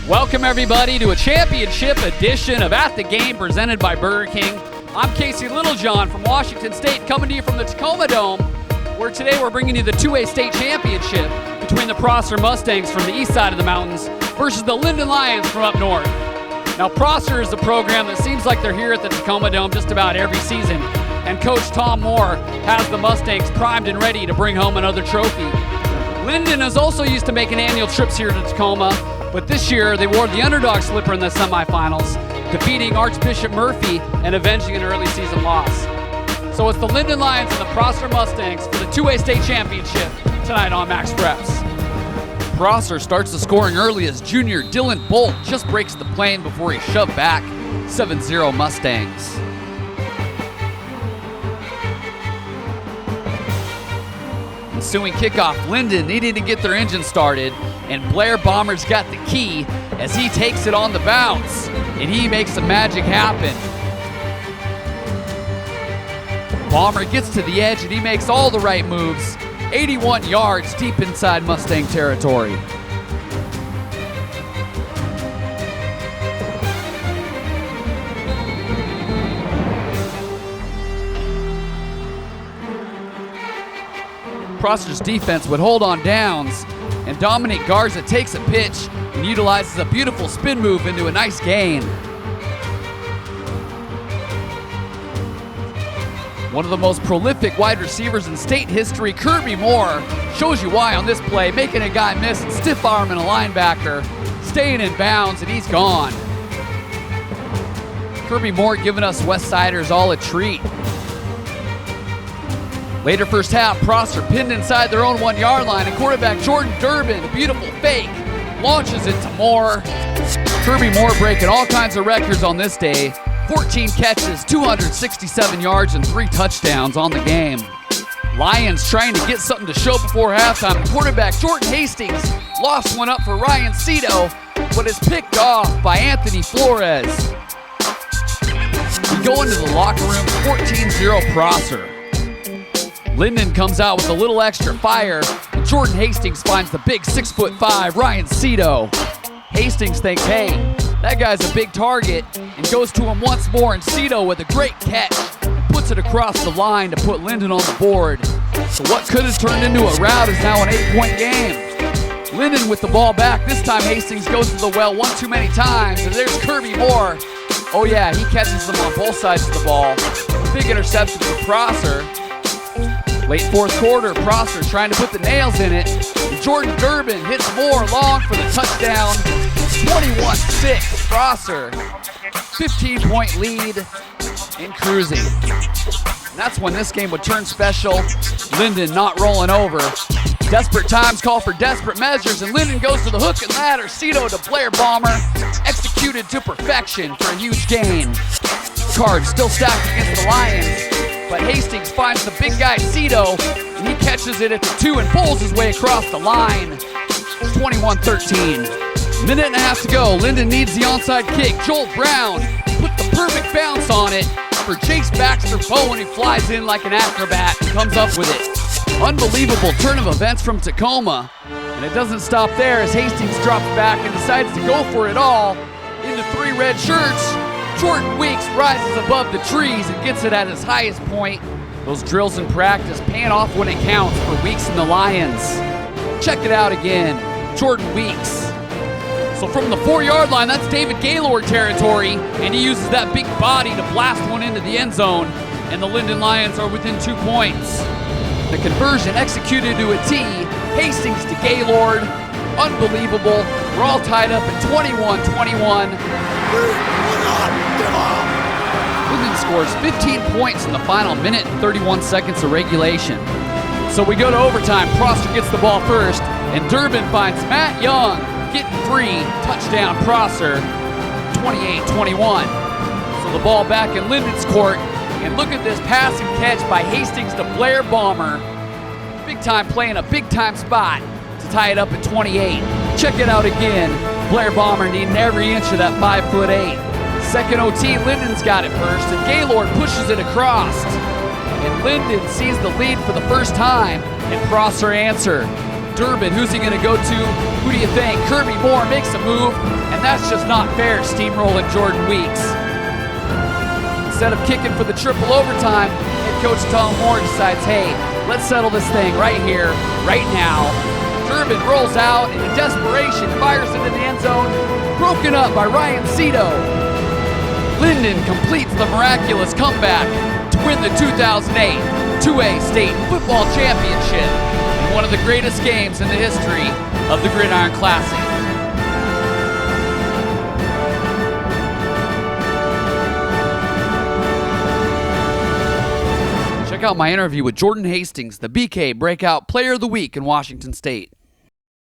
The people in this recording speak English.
Welcome everybody to a championship edition of At the Game presented by Burger King. I'm Casey Littlejohn from Washington State, coming to you from the Tacoma Dome, where today we're bringing you the 2A state championship between the Prosser Mustangs from the east side of the mountains versus the Lynden Lions from up north. Now Prosser is the program that seems like they're here at the Tacoma Dome just about every season, and Coach Tom Moore has the Mustangs primed and ready to bring home another trophy. Lynden is also used to making annual trips here to Tacoma, but this year they wore the underdog slipper in the semifinals, defeating Archbishop Murphy and avenging an early season loss. So it's the Lynden Lions and the Prosser Mustangs for the 2A state championship tonight on Max Preps. Prosser starts the scoring early as junior Dylan Bolt just breaks the plane before he's shoved back. 7-0 Mustangs. Ensuing kickoff, Lynden needing to get their engine started, and Blair Bomber's got the key as he takes it on the bounce, and he makes the magic happen. Bomber gets to the edge and he makes all the right moves, 81 yards deep inside Mustang territory. Prosser's defense would hold on downs, and Dominic Garza takes a pitch and utilizes a beautiful spin move into a nice gain. One of the most prolific wide receivers in state history, Kirby Moore, shows you why on this play, making a guy miss and stiff arming a linebacker, staying in bounds, and he's gone. Kirby Moore giving us Westsiders all a treat. Later first half, Prosser pinned inside their own 1 yard line, and quarterback Jordan Durbin, a beautiful fake, launches it to Moore. Kirby Moore breaking all kinds of records on this day. 14 catches, 267 yards, and 3 touchdowns on the game. Lions trying to get something to show before halftime. Quarterback Jordan Hastings lost one up for Ryan Cito, but is picked off by Anthony Flores. We go into the locker room, 14-0 Prosser. Lynden comes out with a little extra fire, and Jordan Hastings finds the big 6'5" Ryan Cito. Hastings thinks, hey, that guy's a big target, and goes to him once more, and Cito with a great catch and puts it across the line to put Lynden on the board. So what could have turned into a rout is now an 8-point game. Lynden with the ball back. This time Hastings goes to the well one too many times, and there's Kirby Moore. Oh yeah, he catches them on both sides of the ball. Big interception for Prosser. Late fourth quarter, Prosser trying to put the nails in it. And Jordan Durbin hits Moore long for the touchdown. 21-6, Prosser. 15-point lead in cruising. And that's when this game would turn special. Lynden not rolling over. Desperate times call for desperate measures, and Lynden goes to the hook and ladder. Cito to Blair Bomber, executed to perfection for a huge gain. Cards still stacked against the Lions, but Hastings finds the big guy Cito, and he catches it at the 2 and pulls his way across the line. 21-13. Minute and a half to go. Lynden needs the onside kick. Joel Brown put the perfect bounce on it for Chase Baxter Bowen, who flies in like an acrobat and comes up with it. Unbelievable turn of events from Tacoma. And it doesn't stop there as Hastings drops back and decides to go for it all. Into 3 red shirts, Jordan Weeks rises above the trees and gets it at his highest point. Those drills in practice paying off when it counts for Weeks and the Lions. Check it out again, Jordan Weeks. So from the 4 yard line, that's David Gaylord territory, and he uses that big body to blast one into the end zone, and the Lynden Lions are within 2 points. The conversion executed to a T, Hastings to Gaylord. Unbelievable. We're all tied up at 21-21. Lynden scores 15 points in the final minute and 31 seconds of regulation. So we go to overtime. Prosser gets the ball first, and Durbin finds Matt Young getting free. Touchdown Prosser, 28-21. So the ball back in Lynden's court, and look at this pass and catch by Hastings to Blair Bomber. Big time play in a big time spot to tie it up at 28. Check it out again. Blair Bomber needing every inch of that 5'8". Second OT, Lynden's got it first, and Gaylord pushes it across. And Lynden sees the lead for the first time, and Prosser answered. Durbin, who's he going to go to? Who do you think? Kirby Moore makes a move, and that's just not fair, steamrolling Jordan Weeks. Instead of kicking for the triple overtime, head coach Tom Moore decides, hey, let's settle this thing right here, right now. Durbin rolls out and in desperation fires into the end zone, broken up by Ryan Cito. Lynden completes the miraculous comeback to win the 2008 2A State Football Championship in one of the greatest games in the history of the Gridiron Classic. Check out my interview with Jordan Hastings, the BK Breakout Player of the Week in Washington State.